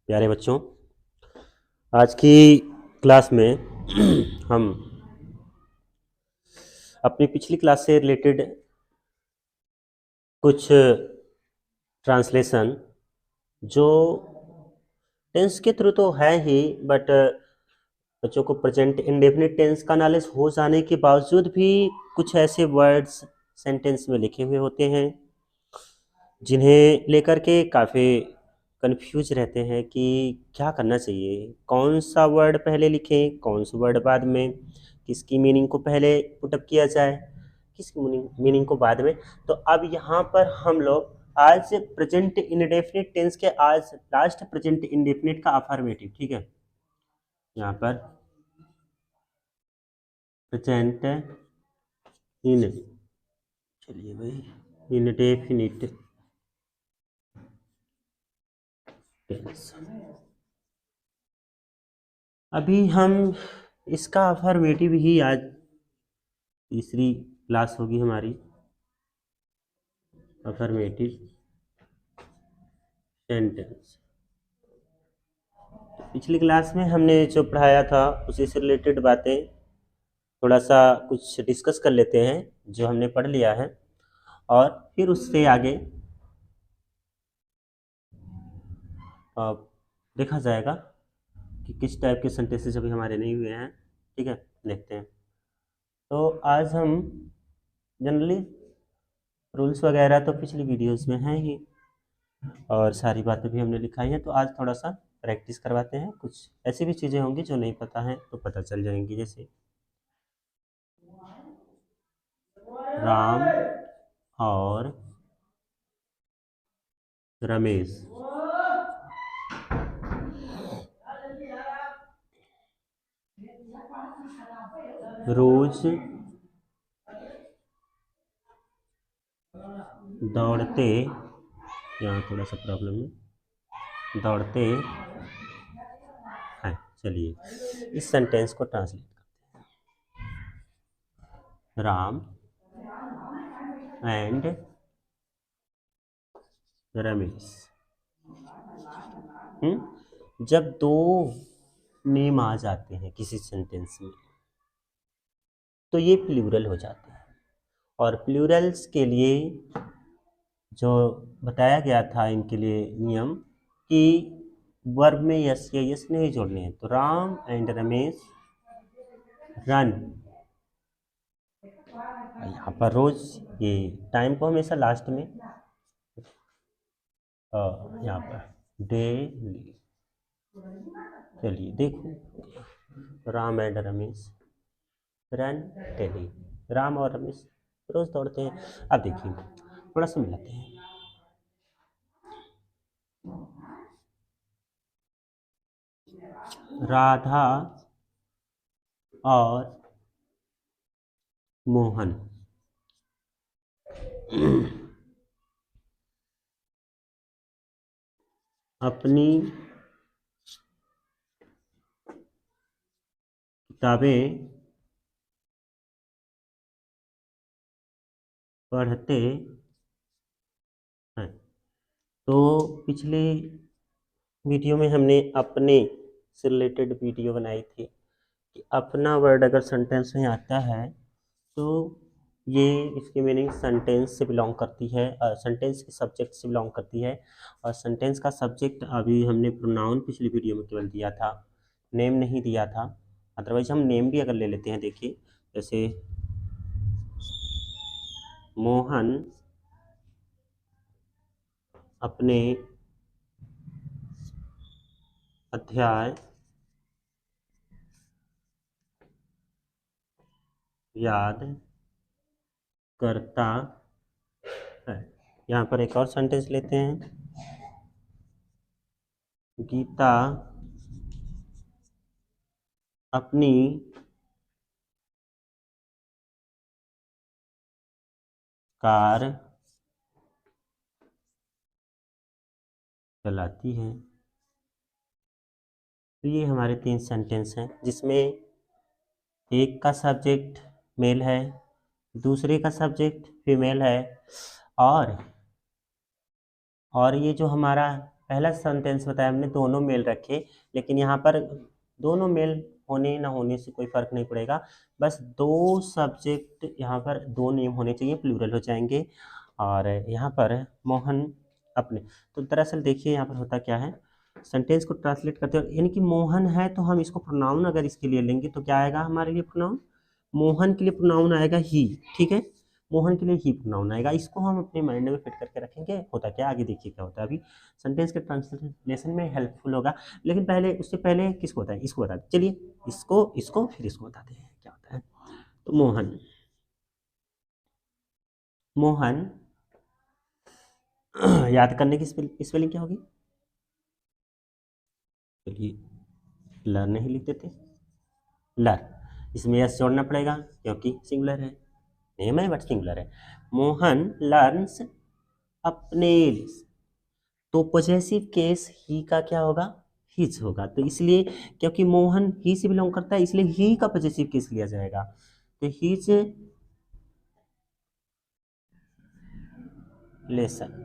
प्यारे बच्चों, आज की क्लास में हम अपनी पिछली क्लास से रिलेटेड कुछ ट्रांसलेशन जो टेंस के थ्रू तो है ही, बट बच्चों को प्रेजेंट इंडेफिनिट टेंस का नॉलेज हो जाने के बावजूद भी कुछ ऐसे वर्ड्स सेंटेंस में लिखे हुए होते हैं जिन्हें लेकर के काफ़ी कंफ्यूज रहते हैं कि क्या करना चाहिए, कौन सा वर्ड पहले लिखें, कौन सा वर्ड बाद में, किसकी मीनिंग को पहले पुटअप किया जाए, किसकी मीनिंग को बाद में। तो अब यहाँ पर हम लोग आज प्रेजेंट इंडेफिनिट टेंस के आज लास्ट प्रेजेंट इंडेफिनिट का अफर्मेटिव, ठीक है, यहाँ पर प्रेजेंट इन, चलिए भाई, इंडेफिनिट टेंस, अभी हम इसका अफर्मेटिव ही आज तीसरी क्लास होगी हमारी, अफर्मेटिव सेंटेंस। पिछली क्लास में हमने जो पढ़ाया था उसी से रिलेटेड बातें थोड़ा सा कुछ डिस्कस कर लेते हैं जो हमने पढ़ लिया है, और फिर उससे आगे देखा जाएगा कि किस टाइप के सेंटेंसेस अभी हमारे नहीं हुए हैं। ठीक है, देखते हैं। तो आज हम जनरली रूल्स वगैरह तो पिछली वीडियोस में हैं ही, और सारी बातें भी हमने लिखाई हैं, तो आज थोड़ा सा प्रैक्टिस करवाते हैं। कुछ ऐसी भी चीज़ें होंगी जो नहीं पता हैं तो पता चल जाएंगी, जैसे राम और रमेश रोज दौड़ते, यहाँ थोड़ा सा प्रॉब्लम है, दौड़ते हैं। चलिए इस सेंटेंस को ट्रांसलेट करते हैं। राम एंड रमेश। जब दो नेम आ जाते हैं किसी सेंटेंस में तो ये प्लूरल हो जाते हैं, और प्लूरल्स के लिए जो बताया गया था इनके लिए नियम कि वर्ब में यस या यस नहीं जोड़ने हैं। तो राम एंड रमेश रन, यहाँ पर रोज ये टाइम को हमेशा लास्ट में, यहाँ पर डेली। चलिए देखो, Ram and Ramesh run daily, Ram और रमेश रोज दौड़ते हैं। अब देखिए थोड़ा सा मिलाते हैं। राधा और मोहन अपनी किताबें पढ़ते हैं। तो पिछले वीडियो में हमने अपने से रिलेटेड वीडियो बनाई थी कि अपना वर्ड अगर सेंटेंस में आता है तो ये इसकी मीनिंग सेंटेंस से बिलोंग करती है, सेंटेंस के सब्जेक्ट से बिलोंग करती है। और सेंटेंस का सब्जेक्ट अभी हमने प्रोनाउन पिछली वीडियो में केवल दिया था, नेम नहीं दिया था। अदरवाइज हम नेम भी अगर ले लेते हैं, देखिए जैसे मोहन अपने अध्याय याद करता है। यहाँ पर एक और सेंटेंस लेते हैं, गीता अपनी कार चलाती है। तो ये हमारे 3 सेंटेंस हैं जिसमें एक का सब्जेक्ट मेल है, दूसरे का सब्जेक्ट फीमेल है, और ये जो हमारा पहला सेंटेंस बताया हमने दोनों मेल रखे, लेकिन यहाँ पर दोनों मेल होने ना होने से कोई फर्क नहीं पड़ेगा, बस दो सब्जेक्ट यहाँ पर दो नेम होने चाहिए, प्लूरल हो जाएंगे। और यहाँ पर मोहन अपने, तो दरअसल देखिए यहाँ पर होता क्या है, सेंटेंस को ट्रांसलेट करते हैं, यानी कि मोहन है तो हम इसको प्रोनाउन अगर इसके लिए लेंगे तो क्या आएगा हमारे लिए प्रोनाउन, मोहन के लिए प्रोनाउन आएगा ही, ठीक है, मोहन के लिए ही प्रोनाउन आएगा। इसको हम अपने माइंड में फिट करके रखेंगे, होता क्या आगे देखिए क्या होता है। अभी सेंटेंस के ट्रांसलेशन में हेल्पफुल होगा, लेकिन पहले उससे पहले किसको बताएं, इसको बता चलिए, इसको फिर इसको बताते हैं क्या होता है। तो मोहन, मोहन याद करने की स्पेलिंग क्या होगी, चलिए लर्न ही लिख देते, लर्न, इसमें यस जोड़ना पड़ेगा क्योंकि सिंगुलर है, नेम है बट सिंगुलर है। मोहन लर्न्स अपने, तो पॉजेसिव केस ही का क्या होगा, हिज होगा, तो इसलिए क्योंकि मोहन ही से बिलोंग करता है इसलिए ही का पॉजेसिव केस लिया जाएगा, तो हिज लेसन,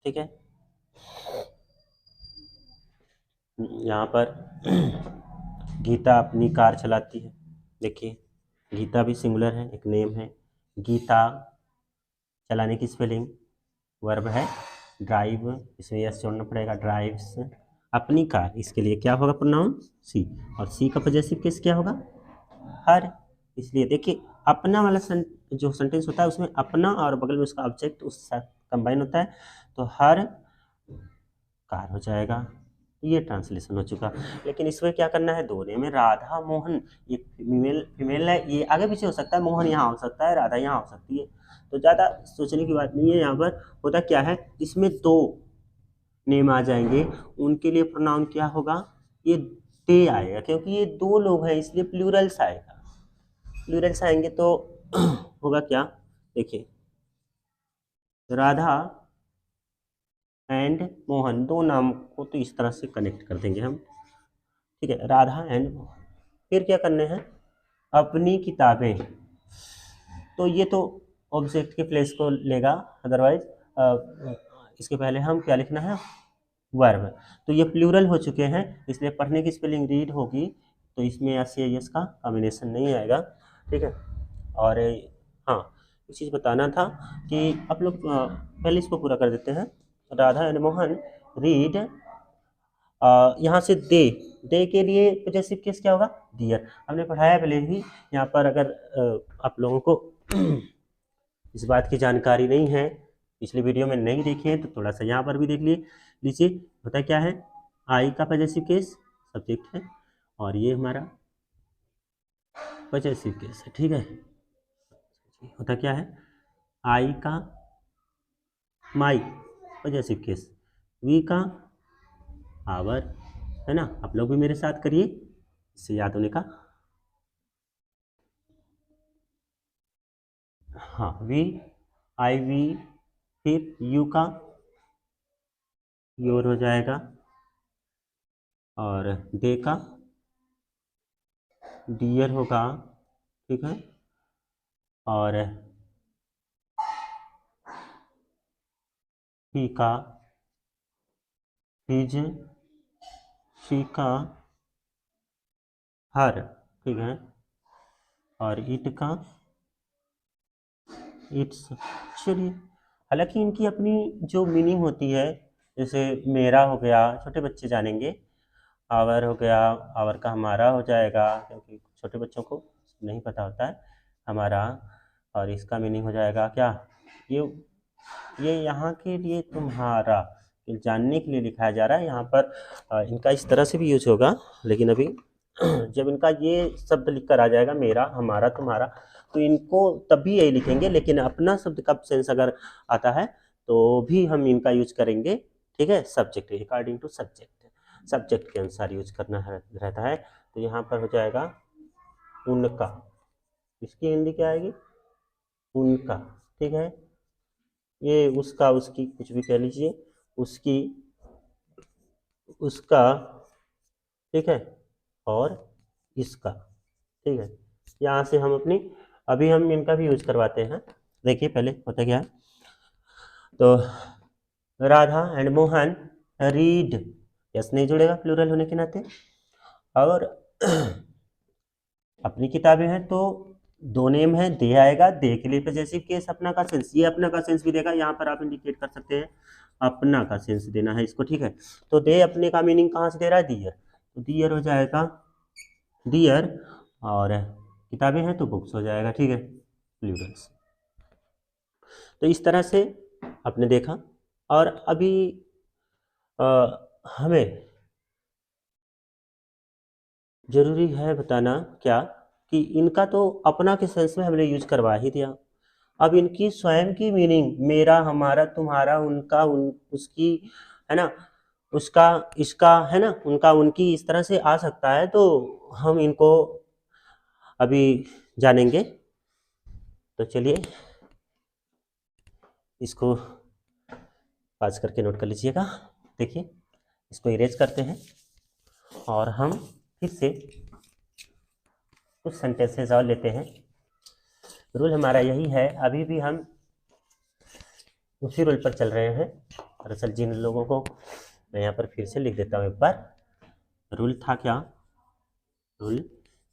ठीक है। यहाँ पर गीता अपनी कार चलाती है, देखिए गीता भी सिंगुलर है, एक नेम है, गीता चलाने की स्पेलिंग वर्ब है ड्राइव, इसमें यस जोड़ना पड़ेगा, ड्राइव्स अपनी कार, इसके लिए क्या होगा प्रोनाउन सी, और सी का पॉजेसिव केस क्या होगा हर, इसलिए देखिए अपना वाला जो सेंटेंस होता है उसमें अपना और बगल में उसका ऑब्जेक्ट उस साथ कंबाइन होता है, तो हर कार हो जाएगा, ये ट्रांसलेशन हो चुका। लेकिन इसमें क्या करना है, दोनों में राधा मोहन, ये फीमेल है, ये आगे पीछे हो सकता है, मोहन यहाँ हो सकता है, राधा यहाँ हो सकती है, तो ज़्यादा सोचने की बात नहीं है। यहाँ पर होता क्या है, जिसमें दो नेम आ जाएंगे उनके लिए प्रोनाउन क्या होगा, ये दे आएगा, क्योंकि ये दो लोग हैं इसलिए प्लूरल्स आएगा, प्लूरल्स आएंगे तो होगा क्या, देखिए राधा एंड मोहन, दो नाम को तो इस तरह से कनेक्ट कर देंगे हम, ठीक है, राधा एंड मोहन। फिर क्या करने हैं, अपनी किताबें, तो ये तो ऑब्जेक्ट के प्लेस को लेगा, अदरवाइज इसके पहले हम क्या लिखना है वर्ब, तो ये प्लूरल हो चुके हैं इसलिए पढ़ने की स्पेलिंग रीड होगी, तो इसमें एस या यस का कॉम्बिनेशन नहीं आएगा, ठीक है। और हाँ एक चीज़ बताना था कि आप लोग पहले इसको पूरा कर देते हैं, राधा एंड मोहन रीड, यहाँ से दे के लिए पॉजेसिव केस क्या होगा डियर, हमने पढ़ाया पहले ही, यहाँ पर अगर आप लोगों को इस बात की जानकारी नहीं है, पिछले वीडियो में नहीं देखे हैं, तो थोड़ा सा यहाँ पर भी देख लीजिए, होता क्या है, आई का पॉजेसिव केस सब्जेक्ट है और ये हमारा पॉजेसिव केस है, ठीक है। होता क्या है, आई का माई पॉजेसिव केस, वी का आवर, है ना, आप लोग भी मेरे साथ करिए इससे याद होने का, हाँ वी, आई वी, फिर यू का योर हो जाएगा, और दे का डियर होगा, ठीक है, और ही का हिज, शी का हर, ठीक है, और इट का इट्स, चलिए हालांकि इनकी अपनी जो मीनिंग होती है, जैसे मेरा हो गया छोटे बच्चे जानेंगे, आवर हो गया, आवर का हमारा हो जाएगा क्योंकि छोटे बच्चों को नहीं पता होता है हमारा, और इसका मीनिंग हो जाएगा क्या, ये ये यहाँ के लिए तुम्हारा, ये जानने के लिए लिखाया जा रहा है यहाँ पर, इनका इस तरह से भी यूज होगा, लेकिन अभी जब इनका ये शब्द लिख कर आ जाएगा मेरा हमारा तुम्हारा, तो इनको तभी यही लिखेंगे, लेकिन अपना शब्द का सेंस अगर आता है तो भी हम इनका यूज करेंगे, ठीक है, subject according to subject, subject के अनुसार यूज करना रहता है। तो यहाँ पर हो जाएगा उनका, इसकी हिंदी क्या आएगी, उनका, ठीक है, ये उसका उसकी कुछ भी कह लीजिए, उसकी उसका, ठीक है, और इसका, ठीक है, यहाँ से हम अपनी, अभी हम इनका भी यूज करवाते हैं, देखिए पहले होता क्या है, तो Radha and Mohan read, yes नहीं जुड़ेगा प्लूरल होने के नाते। और अपनी किताबें हैं तो दो नेम है, दे आएगा, दे के लिए पजेसिव केस अपना का सेंस, ये अपना का सेंस भी देगा, यहाँ पर आप इंडिकेट कर सकते हैं अपना का सेंस देना है इसको, ठीक है। तो दे अपने का मीनिंग कहाँ से दे रहा है, दियर, तो दियर हो जाएगा दियर, और किताबें हैं तो बुक्स हो जाएगा, ठीक है, प्लूरल्स। तो इस तरह से आपने देखा। और अभी हमें जरूरी है बताना क्या कि इनका तो अपना के सेंस में हमने यूज करवा ही दिया। अब इनकी स्वयं की मीनिंग मेरा, हमारा, तुम्हारा, उनका, उसकी, है ना, उसका, इसका, है ना, उनका, उनकी, इस तरह से आ सकता है। तो हम इनको अभी जानेंगे। तो चलिए इसको पास करके नोट कर लीजिएगा। देखिए इसको इरेज करते हैं और हम फिर से कुछ सेंटेंसेस और लेते हैं। रूल हमारा यही है, अभी भी हम उसी रूल पर चल रहे हैं। दरअसल जिन लोगों को मैं यहाँ पर फिर से लिख देता हूँ एक बार। रूल था क्या, रूल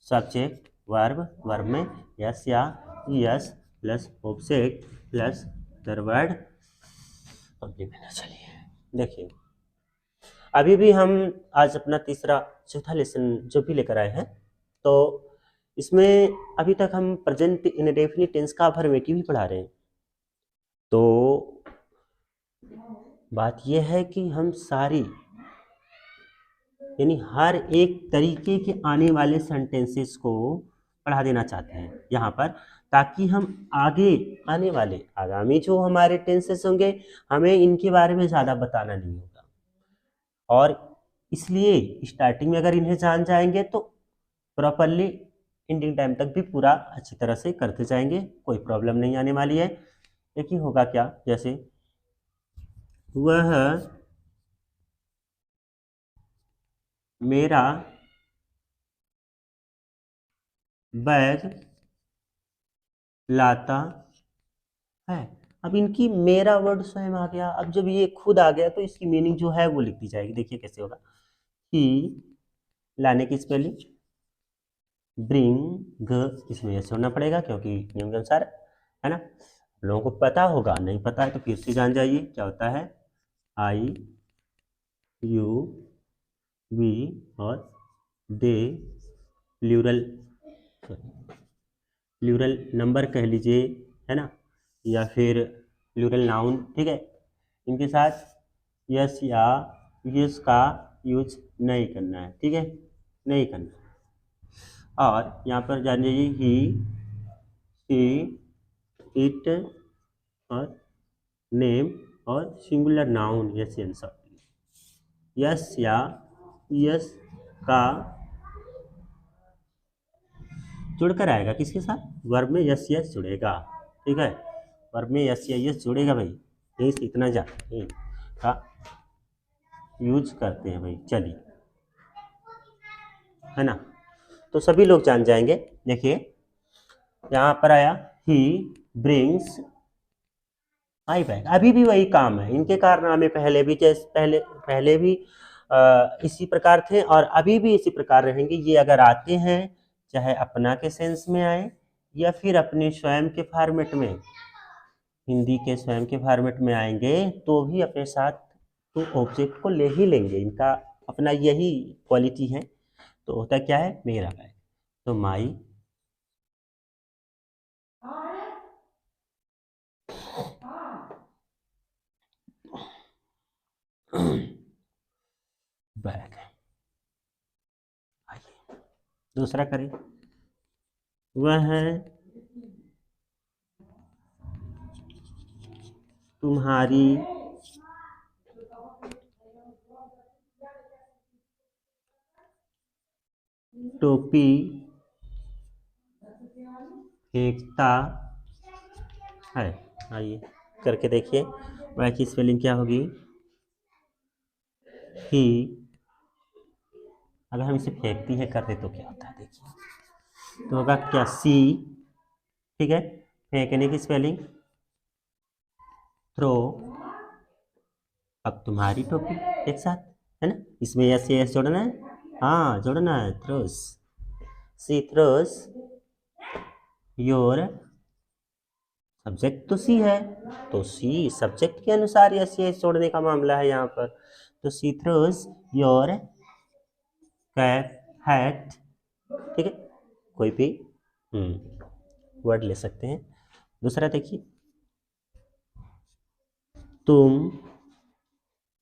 सब्जेक्ट वर्ब, वर्ब में यस या S plus object plus word complement. चलिए देखिए अभी भी हम आज अपना तीसरा चौथा लेसन जो भी लेकर आए हैं, तो इसमें अभी तक हम प्रेजेंट इंडेफिनिट टेंस का अफर्मेटिव ही पढ़ा रहे हैं। तो बात यह है कि हम सारी यानी हर एक तरीके के आने वाले सेंटेंसेस को पढ़ा देना चाहते हैं यहाँ पर, ताकि हम आगे आने वाले आगामी जो हमारे टेंसेस होंगे हमें इनके बारे में ज़्यादा बताना नहीं होगा। और इसलिए स्टार्टिंग में अगर इन्हें जान जाएंगे तो प्रॉपरली एंडिंग टाइम तक भी पूरा अच्छी तरह से करते जाएंगे, कोई प्रॉब्लम नहीं आने वाली है। लेकिन होगा क्या, जैसे वह मेरा बैग लाता है। अब इनकी मेरा वर्ड स्वयं आ गया, अब जब ये खुद आ गया तो इसकी मीनिंग जो है वो लिख दी जाएगी। देखिए कैसे होगा, ही लाने की स्पेलिंग ब्रिंग, इसमें ऐसे होना पड़ेगा क्योंकि नियम के अनुसार, है ना। लोगों को पता होगा, नहीं पता है तो फिर से जान जाइए क्या होता है, आई यू वी और दे, प्लूरल प्लूरल नंबर कह लीजिए, है ना, या फिर प्लूरल नाउन, ठीक है। इनके साथ यस या यस का यूज नहीं करना है, ठीक है, नहीं करना। और यहाँ पर जान लीजिए ही, शी, इट और नेम और singular noun yes answer. Yes या यस का जुड़कर आएगा किसके साथ, वर्ब में यस यस जुड़ेगा, ठीक है, वर्ब में यस या यस जुड़ेगा भाई, यही से इतना जा का यूज करते हैं भाई। चलिए, है ना, तो सभी लोग जान जाएंगे। देखिए यहाँ पर आया ही ब्रिंग्स आई बैग, अभी भी वही काम है, इनके कारनामे पहले भी जैसे पहले भी इसी प्रकार थे और अभी भी इसी प्रकार रहेंगे। ये अगर आते हैं चाहे अपना के सेंस में आए या फिर अपने स्वयं के फॉर्मेट में, हिंदी के स्वयं के फॉर्मेट में आएंगे तो भी अपने साथ तो ऑब्जेक्ट को ले ही लेंगे, इनका अपना यही क्वालिटी है। तो होता क्या है, मेरा बैग, तो माई बैग। आइए दूसरा करें, वह है तुम्हारी टोपी फेंकता है। आइए करके देखिए वह की स्पेलिंग क्या होगी, ही, अगर हम इसे फेंकती है कर दे तो क्या होता है, देखिए तो होगा क्या, सी, ठीक है, फेंकने की स्पेलिंग थ्रो, अब तुम्हारी टोपी एक साथ, है ना, इसमें यस यस जोड़ना है, हाँ जोड़ना है, throws, she throws your, subject तो सी है, तो सी सब्जेक्ट के अनुसार यस यस जोड़ने का मामला है यहाँ पर। तो सी थ्रोस योर कैप हैट, ठीक है, कोई भी वर्ड ले सकते हैं। दूसरा देखिए, तुम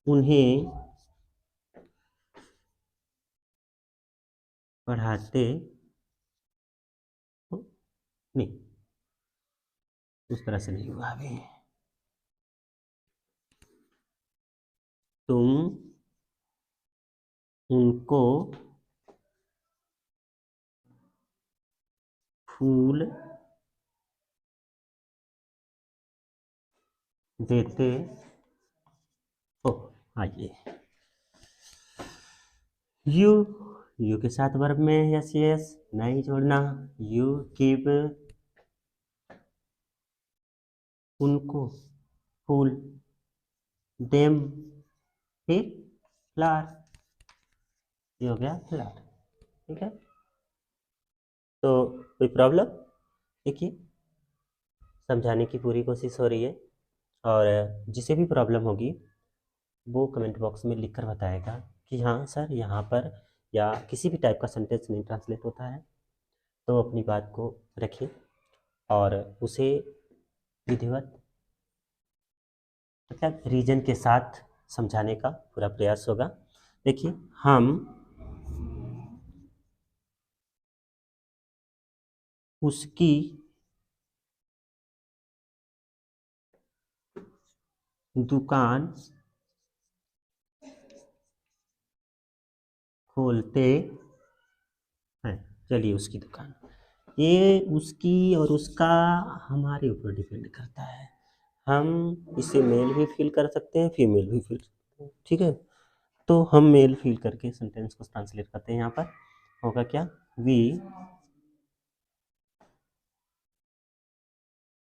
उन्हें पढ़ाते हो, नहीं उस तरह से नहीं हुआ अभी, तुम उनको फूल देते हो, आइए, यू, यू के साथ वर्ब में यस यस नहीं जोड़ना, यू गिव उनको फूल, देम फिर फ्लावर, ये हो गया फ्लावर, ठीक है। तो कोई प्रॉब्लम, देखिए समझाने की पूरी कोशिश हो रही है, और जिसे भी प्रॉब्लम होगी वो कमेंट बॉक्स में लिखकर बताएगा कि हाँ सर यहाँ पर या किसी भी टाइप का सेंटेंस नहीं ट्रांसलेट होता है, तो अपनी बात को रखिए और उसे विधिवत मतलब रीजन के साथ समझाने का पूरा प्रयास होगा। देखिए हम उसकी दुकान खोलते हैं, चलिए उसकी दुकान, ये उसकी और उसका हमारे ऊपर डिपेंड करता है, हम इसे मेल भी फील कर सकते हैं फीमेल भी फील कर सकते हैं, ठीक है। तो हम मेल फील करके सेंटेंस को ट्रांसलेट करते हैं, यहाँ पर होगा क्या, वी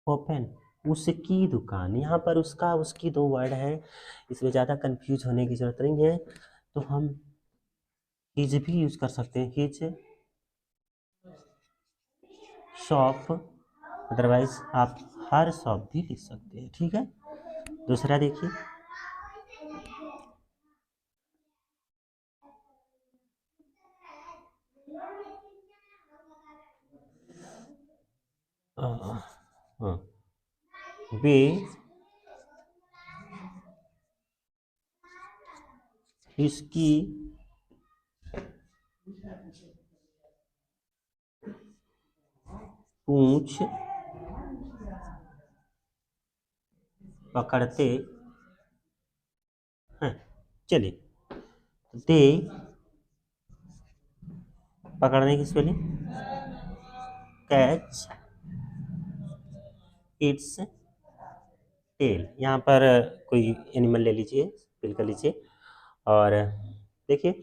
ओपन उसकी दुकान, यहाँ पर उसका उसकी दो वर्ड है, इसमें ज़्यादा कंफ्यूज होने की ज़रूरत नहीं है, तो हम हिज भी यूज कर सकते हैं, हिज शॉप, अदरवाइज आप हर शॉप भी लिख सकते हैं, ठीक है। दूसरा देखिए, हाँ, वे इसकी पूंछ पकड़ते हैं, चलिए, दे पकड़ने की स्पेलिंग कैच इट्स टेल, यहाँ पर कोई एनिमल ले लीजिए, फिल कर लीजिए, और देखिए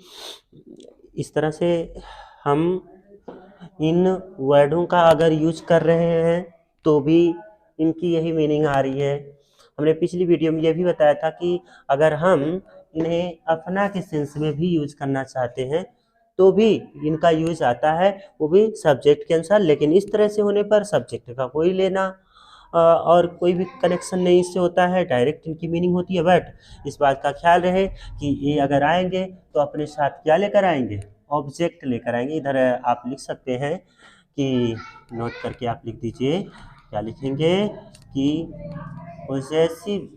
इस तरह से हम इन वर्डों का अगर यूज कर रहे हैं तो भी इनकी यही मीनिंग आ रही है। हमने पिछली वीडियो में यह भी बताया था कि अगर हम इन्हें अपना के सेंस में भी यूज करना चाहते हैं तो भी इनका यूज आता है, वो भी सब्जेक्ट के अनुसार, लेकिन इस तरह से होने पर सब्जेक्ट का कोई लेना और कोई भी कनेक्शन नहीं इससे होता है, डायरेक्ट इनकी मीनिंग होती है। बट इस बात का ख्याल रहे कि ये अगर आएंगे तो अपने साथ क्या लेकर आएंगे, ऑब्जेक्ट लेकर आएंगे। इधर आप लिख सकते हैं कि नोट करके आप लिख दीजिए, क्या लिखेंगे कि पोजेसिव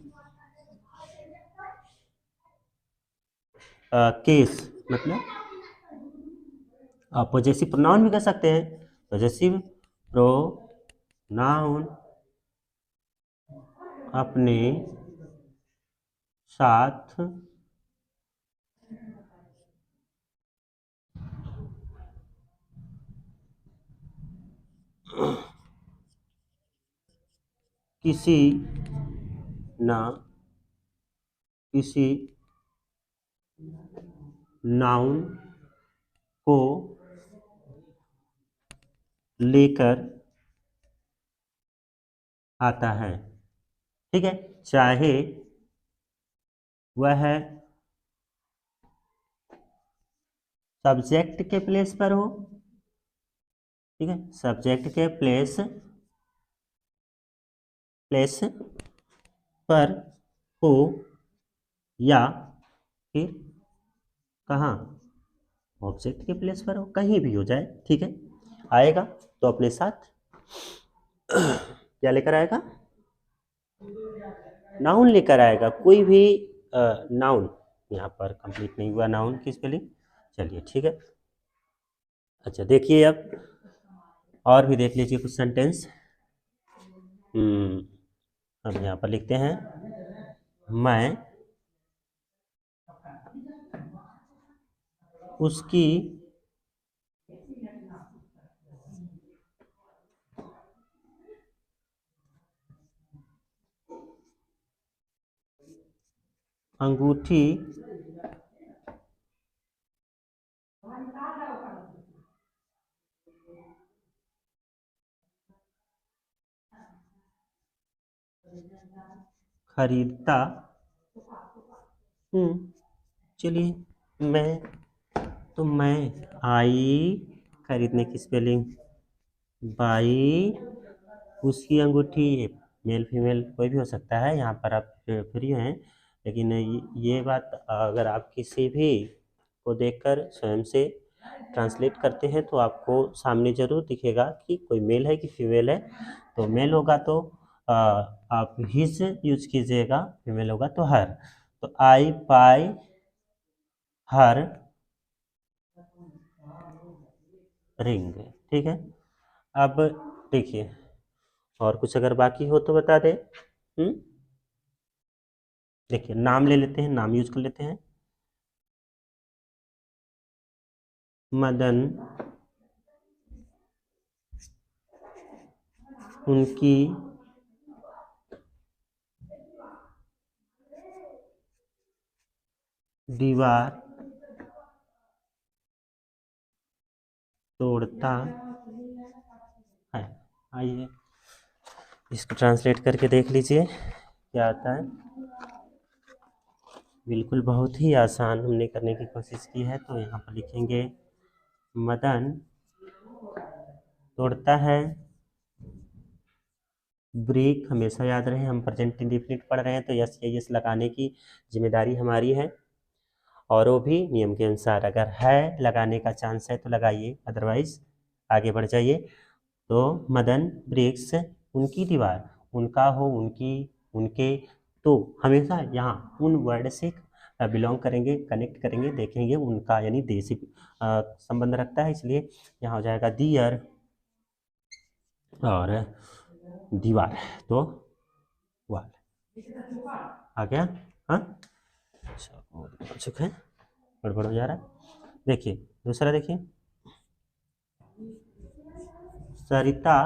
केस, मतलब आप पॉजेसिव प्रोनाउन भी कर सकते हैं, पॉजेसिव प्रोनाउन अपने साथ किसी न किसी नाउन को लेकर आता है, ठीक है, चाहे वह है सब्जेक्ट के प्लेस पर हो, ठीक है, सब्जेक्ट के प्लेस पर हो, या फिर कहाँ, ऑब्जेक्ट के प्लेस पर हो, कहीं भी हो जाए, ठीक है। आएगा तो अपने साथ क्या लेकर आएगा, नाउन लेकर आएगा, कोई भी नाउन। यहाँ पर कंप्लीट नहीं हुआ नाउन की स्पेलिंग, चलिए ठीक है। अच्छा देखिए और भी देख लीजिए कुछ सेंटेंस। हम यहाँ पर लिखते हैं, मैं उसकी अंगूठी खरीदता हूँ। चलिए मैं आई खरीदने की स्पेलिंग बाई, उसकी अंगूठी, मेल फीमेल कोई भी हो सकता है, यहाँ पर आप फ्री हैं। लेकिन ये बात अगर आप किसी भी को देखकर स्वयं से ट्रांसलेट करते हैं तो आपको सामने जरूर दिखेगा कि कोई मेल है कि फीमेल है। तो मेल होगा तो आप हिज यूज कीजिएगा, फीमेल होगा तो हर। तो आई बाय हर रिंग, ठीक है। अब देखिए और कुछ अगर बाकी हो तो बता दें। देखिए नाम ले लेते हैं, नाम यूज कर लेते हैं। मदन उनकी दीवार तोड़ता है। आइए इसको ट्रांसलेट करके देख लीजिए क्या आता है। बिल्कुल बहुत ही आसान हमने करने की कोशिश की है। तो यहाँ पर लिखेंगे मदन तोड़ता है ब्रेक, हमेशा याद रहे हम प्रेजेंट इंडेफिनिट पढ़ रहे हैं तो यस या यस लगाने की जिम्मेदारी हमारी है। और वो भी नियम के अनुसार, अगर है लगाने का चांस है तो लगाइए, अदरवाइज आगे बढ़ जाइए। तो मदन ब्रेक्स उनकी दीवार, उनका हो, उनकी, उनके, तो हमेशा यहाँ उन वर्ड से बिलोंग करेंगे, कनेक्ट करेंगे, देखेंगे उनका यानी देसी संबंध रखता है, इसलिए यहाँ हो जाएगा दियर और दीवार तो वाल। आ गया, हाँ अच्छा बहुत चुका है, गड़बड़ हो जा रहा है। देखिए दूसरा देखिए, सरिता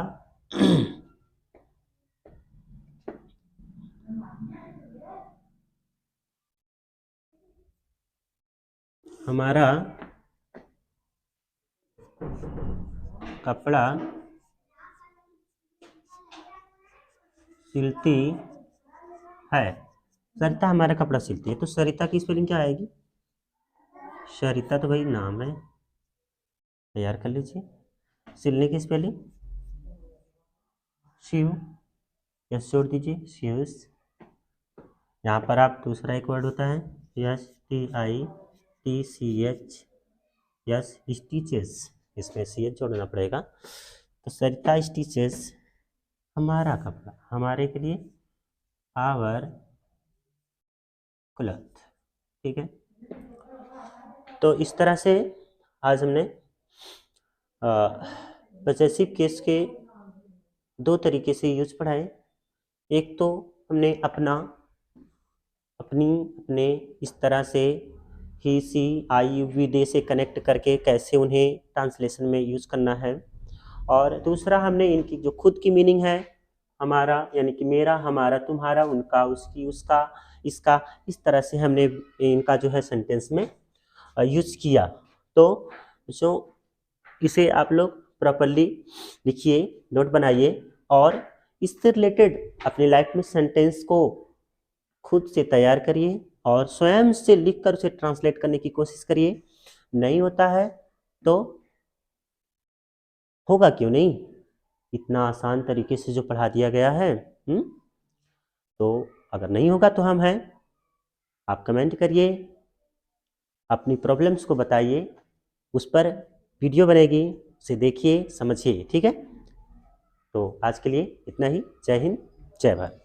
हमारा कपड़ा सिलती है। सरिता हमारा कपड़ा सिलती है, तो सरिता की स्पेलिंग क्या आएगी, सरिता तो भाई नाम है, तैयार कर लीजिए। सिलने की स्पेलिंग शिव, यस जोड़ दीजिए शिव्स। यहाँ पर आप दूसरा एक वर्ड होता है S T I T C H, S stitches, इसमें सी एच जोड़ना पड़ेगा। तो सरिता स्टिचेस हमारा कपड़ा, हमारे के लिए आवर क्लॉथ, ठीक है। तो इस तरह से आज हमने पॉसेसिव केस के दो तरीके से यूज पढ़ाए। एक तो हमने अपने इस तरह से ही सी आई वी दे से कनेक्ट करके कैसे उन्हें ट्रांसलेशन में यूज करना है। और दूसरा हमने इनकी जो खुद की मीनिंग है, हमारा यानी कि मेरा, हमारा, तुम्हारा, उनका, उसकी, उसका, इसका, इस तरह से हमने इनका जो है सेंटेंस में यूज किया। तो जो इसे आप लोग प्रॉपरली लिखिए, नोट बनाइए और इससे रिलेटेड अपनी लाइफ में सेंटेंस को खुद से तैयार करिए और स्वयं से लिखकर उसे ट्रांसलेट करने की कोशिश करिए। नहीं होता है तो होगा क्यों नहीं, इतना आसान तरीके से जो पढ़ा दिया गया है। तो अगर नहीं होगा तो हम हैं, आप कमेंट करिए, अपनी प्रॉब्लम्स को बताइए, उस पर वीडियो बनेगी, उसे देखिए समझिए, ठीक है। तो आज के लिए इतना ही। जय हिंद, जय भारत।